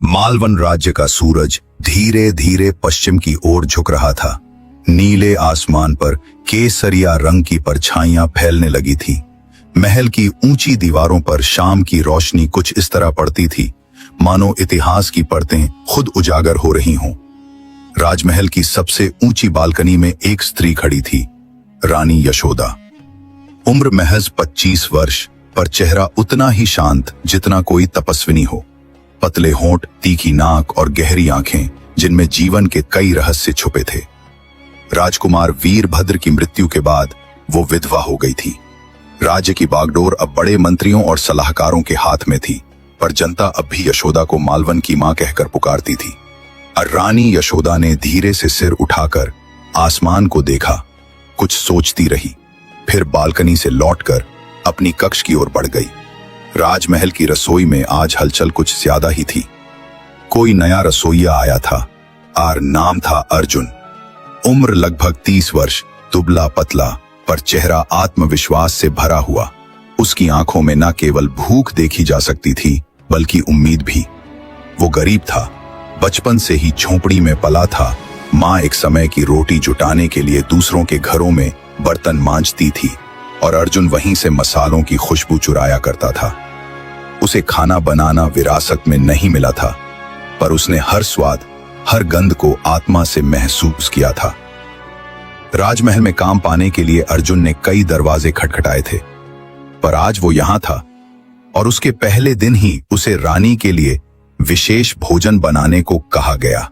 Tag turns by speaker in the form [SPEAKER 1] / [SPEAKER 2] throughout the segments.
[SPEAKER 1] मालवन राज्य का सूरज धीरे धीरे पश्चिम की ओर झुक रहा था। नीले आसमान पर केसरिया रंग की परछाइयां फैलने लगी थी। महल की ऊंची दीवारों पर शाम की रोशनी कुछ इस तरह पड़ती थी मानो इतिहास की परतें खुद उजागर हो रही हों। राजमहल की सबसे ऊंची बालकनी में एक स्त्री खड़ी थी, रानी यशोदा। उम्र महज 25 वर्ष, पर चेहरा उतना ही शांत जितना कोई तपस्विनी हो। पतले होंठ, तीखी नाक और गहरी आंखें जिनमें जीवन के कई रहस्य छुपे थे। राजकुमार वीरभद्र की मृत्यु के बाद वो विधवा हो गई थी। राज्य की बागडोर अब बड़े मंत्रियों और सलाहकारों के हाथ में थी, पर जनता अब भी यशोदा को मालवन की मां कहकर पुकारती थी। और रानी यशोदा ने धीरे से सिर उठाकर आसमान को देखा, कुछ सोचती रही, फिर बालकनी से लौटकर अपनी कक्ष की ओर बढ़ गई। राजमहल की रसोई में आज हलचल कुछ ज्यादा ही थी। कोई नया रसोइया आया था और नाम था अर्जुन। उम्र लगभग 30 वर्ष, दुबला पतला, पर चेहरा आत्मविश्वास से भरा हुआ। उसकी आंखों में न केवल भूख देखी जा सकती थी बल्कि उम्मीद भी। वो गरीब था, बचपन से ही झोंपड़ी में पला था। माँ एक समय की रोटी जुटाने के लिए दूसरों के घरों में बर्तन मांजती थी और अर्जुन वहीं से मसालों की खुशबू चुराया करता था। उसे खाना बनाना विरासत में नहीं मिला था, पर उसने हर स्वाद, हर गंध को आत्मा से महसूस किया था। राजमहल में काम पाने के लिए अर्जुन ने कई दरवाजे खटखटाए थे, पर आज वो यहां था और उसके पहले दिन ही उसे रानी के लिए विशेष भोजन बनाने को कहा गया।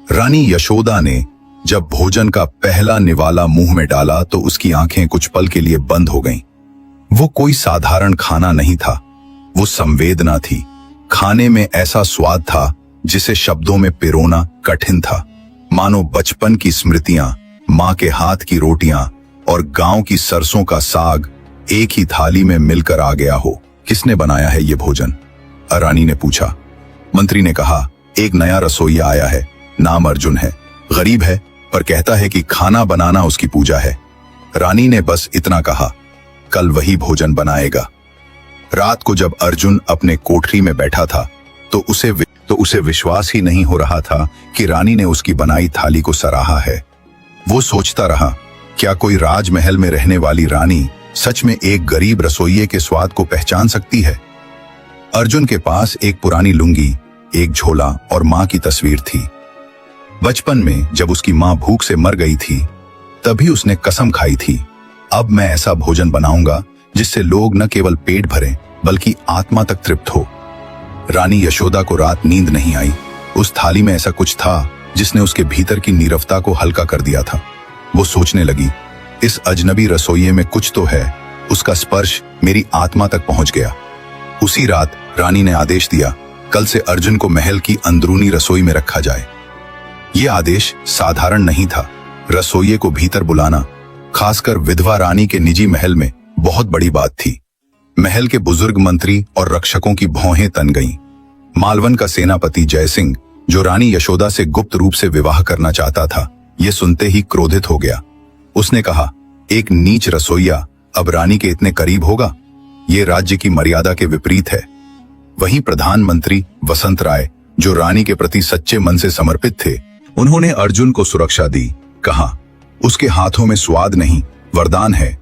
[SPEAKER 1] रानी यशोदा ने जब भोजन का पहला निवाला मुंह में डाला तो उसकी आंखें कुछ पल के लिए बंद हो गईं। वो कोई साधारण खाना नहीं था, वो संवेदना थी। खाने में ऐसा स्वाद था जिसे शब्दों में पिरोना कठिन था। मानो बचपन की स्मृतियां, माँ के हाथ की रोटियां और गांव की सरसों का साग एक ही थाली में मिलकर आ गया हो। किसने बनाया है ये भोजन? रानी ने पूछा। मंत्री ने कहा, एक नया रसोइया आया है, नाम अर्जुन है। गरीब है, पर कहता है कि खाना बनाना उसकी पूजा है। रानी ने बस इतना कहा, कल वही भोजन बनाएगा। रात को जब अर्जुन अपने कोठरी में बैठा था तो उसे विश्वास ही नहीं हो रहा था कि रानी ने उसकी बनाई थाली को सराहा है। वो सोचता रहा, क्या कोई राजमहल में रहने वाली रानी सच में एक गरीब रसोइये के स्वाद को पहचान सकती है? अर्जुन के पास एक पुरानी लुंगी, एक झोला और माँ की तस्वीर थी। बचपन में जब उसकी माँ भूख से मर गई थी, तभी उसने कसम खाई थी, अब मैं ऐसा भोजन बनाऊंगा जिससे लोग न केवल पेट भरें बल्कि आत्मा तक तृप्त हो। रानी यशोदा को रात नींद नहीं आई। उस थाली में ऐसा कुछ था जिसने उसके भीतर की नीरवता को हल्का कर दिया था। वो सोचने लगी, इस अजनबी रसोइये में कुछ तो है, उसका स्पर्श मेरी आत्मा तक पहुंच गया। उसी रात रानी ने आदेश दिया, कल से अर्जुन को महल की अंदरूनी रसोई में रखा जाए। ये आदेश साधारण नहीं था। रसोइये को भीतर बुलाना, खासकर विधवा रानी के निजी महल में, बहुत बड़ी बात थी। महल के बुजुर्ग मंत्री और रक्षकों की भौहें तन गईं। मालवन का सेनापति जयसिंह, जो रानी यशोदा से गुप्त रूप से विवाह करना चाहता था, ये सुनते ही क्रोधित हो गया। उसने कहा, एक नीच रसोइया अब रानी के इतने करीब होगा? ये राज्य की मर्यादा के विपरीत है। वहीं प्रधानमंत्री वसंत राय, जो रानी के प्रति सच्चे मन से समर्पित थे, उन्होंने अर्जुन को सुरक्षा दी। कहा, उसके हाथों में स्वाद नहीं, वरदान है,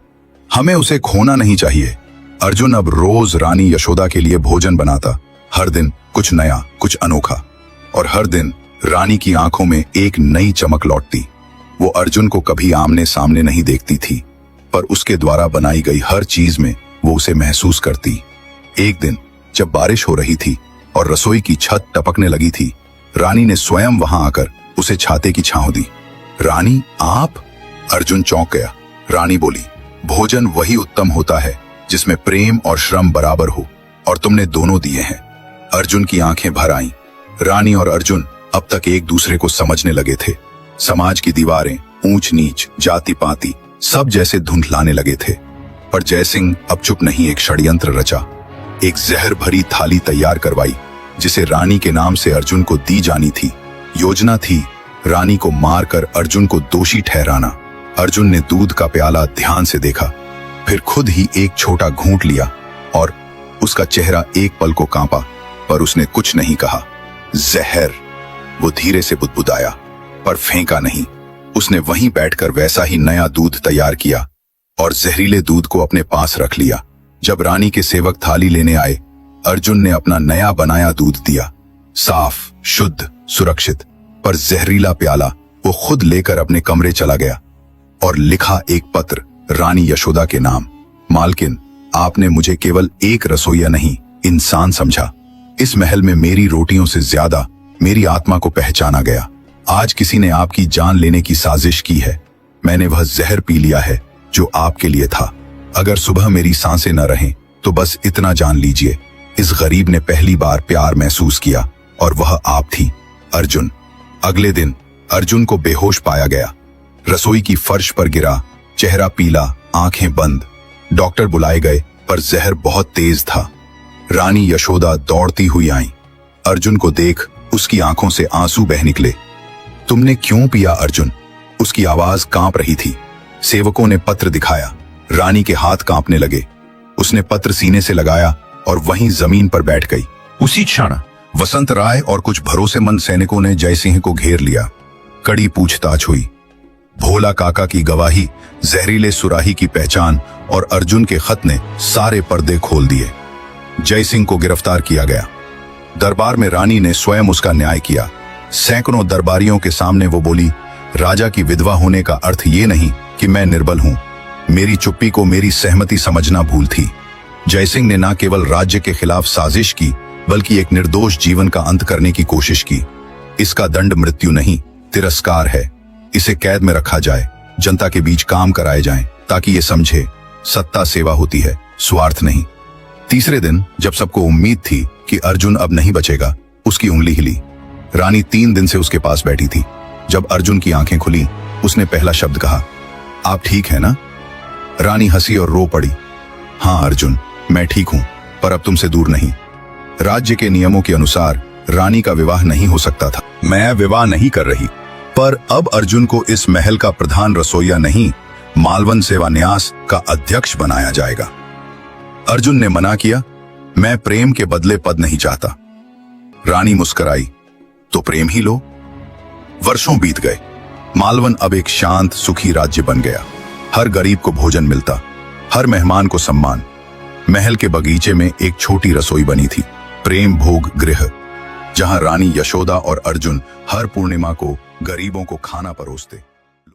[SPEAKER 1] हमें उसे खोना नहीं चाहिए। अर्जुन अब रोज रानी यशोदा के लिए भोजन बनाता, हर दिन कुछ नया, कुछ अनोखा, और हर दिन रानी की आंखों में एक नई चमक लौटती। वो अर्जुन को कभी आमने सामने नहीं देखती थी, पर उसके द्वारा बनाई गई हर चीज में वो उसे महसूस करती। एक दिन जब बारिश हो रही थी और रसोई की छत टपकने लगी थी, रानी ने स्वयं वहां आकर उसे छाते की छांव दी। रानी, आप? अर्जुन चौंक गया। रानी बोली, भोजन वही उत्तम होता है जिसमें प्रेम और श्रम बराबर हो, और तुमने दोनों दिए हैं। अर्जुन की आंखें भर आईं। रानी और अर्जुन अब तक एक दूसरे को समझने लगे थे। समाज की दीवारें, ऊंच नीच, जाति पाति, सब जैसे धुंधलाने लगे थे। पर जयसिंह अब चुप नहीं, एक षड्यंत्र रचा। एक जहर भरी थाली तैयार करवाई जिसे रानी के नाम से अर्जुन को दी जानी थी। योजना थी रानी को मारकर अर्जुन को दोषी ठहराना। अर्जुन ने दूध का प्याला ध्यान से देखा, फिर खुद ही एक छोटा घूंट लिया और उसका चेहरा एक पल को कांपा, पर उसने कुछ नहीं कहा। जहर। वो धीरे से बुदबुदाया, पर फेंका नहीं। उसने वहीं बैठकर वैसा ही नया दूध तैयार किया और जहरीले दूध को अपने पास रख लिया। जब रानी के सेवक थाली लेने आए, अर्जुन ने अपना नया बनाया दूध दिया। साफ, शुद्ध, सुरक्षित, पर जहरीला प्याला वो खुद लेकर अपने कमरे चला गया और लिखा एक पत्र रानी यशोदा के नाम। मालकिन, आपने मुझे केवल एक रसोइया नहीं, इंसान समझा। इस महल में मेरी रोटियों से ज्यादा मेरी आत्मा को पहचाना गया। आज किसी ने आपकी जान लेने की साजिश की है। मैंने वह जहर पी लिया है जो आपके लिए था। अगर सुबह मेरी सांसें न रहें तो बस इतना जान लीजिए, इस गरीब ने पहली बार प्यार महसूस किया और वह आप थी, अर्जुन। अगले दिन अर्जुन को बेहोश पाया गया। रसोई की फर्श पर गिरा, चेहरा पीला, आंखें बंद। डॉक्टर बुलाए गए, पर जहर बहुत तेज था। रानी यशोदा दौड़ती हुई आई। अर्जुन को देख उसकी आंखों से आंसू बह निकले। तुमने क्यों पिया अर्जुन? उसकी आवाज कांप रही थी। सेवकों ने पत्र दिखाया। रानी के हाथ कांपने लगे। उसने पत्र सीने से लगाया और वहीं जमीन पर बैठ गई। उसी क्षण वसंत राय और कुछ भरोसेमंद सैनिकों ने जयसिंह को घेर लिया। कड़ी पूछताछ हुई। भोला काका की गवाही, जहरीले सुराही की पहचान और अर्जुन के खत ने सारे पर्दे खोल दिए। जयसिंह को गिरफ्तार किया गया। दरबार में रानी ने स्वयं उसका न्याय किया। सैकड़ों दरबारियों के सामने वो बोली, राजा की विधवा होने का अर्थ ये नहीं कि मैं निर्बल हूं। मेरी चुप्पी को मेरी सहमति समझना भूल थी। जयसिंह ने न केवल राज्य के खिलाफ साजिश की, बल्कि एक निर्दोष जीवन का अंत करने की कोशिश की। इसका दंड मृत्यु नहीं, तिरस्कार है। इसे कैद में रखा जाए, जनता के बीच काम कराए जाएं, ताकि ये समझे सत्ता सेवा होती है, स्वार्थ नहीं। तीसरे दिन जब सबको उम्मीद थी कि अर्जुन अब नहीं बचेगा, उसकी उंगली हिली। रानी 3 दिन से उसके पास बैठी थी। जब अर्जुन की आंखें खुली, उसने पहला शब्द कहा, आप ठीक है ना? रानी हंसी और रो पड़ी। हाँ अर्जुन, मैं ठीक हूं, पर अब तुमसे दूर नहीं। राज्य के नियमों के अनुसार रानी का विवाह नहीं हो सकता था। मैं विवाह नहीं कर रही, पर अब अर्जुन को इस महल का प्रधान रसोइया नहीं, मालवन सेवा न्यास का अध्यक्ष बनाया जाएगा। अर्जुन ने मना किया, मैं प्रेम के बदले पद नहीं चाहता। रानी मुस्कुराई, तो प्रेम ही लो। वर्षों बीत गए। मालवन अब एक शांत, सुखी राज्य बन गया। हर गरीब को भोजन मिलता, हर मेहमान को सम्मान। महल के बगीचे में एक छोटी रसोई बनी थी, प्रेम भोग गृह, जहां रानी यशोदा और अर्जुन हर पूर्णिमा को गरीबों को खाना परोसते।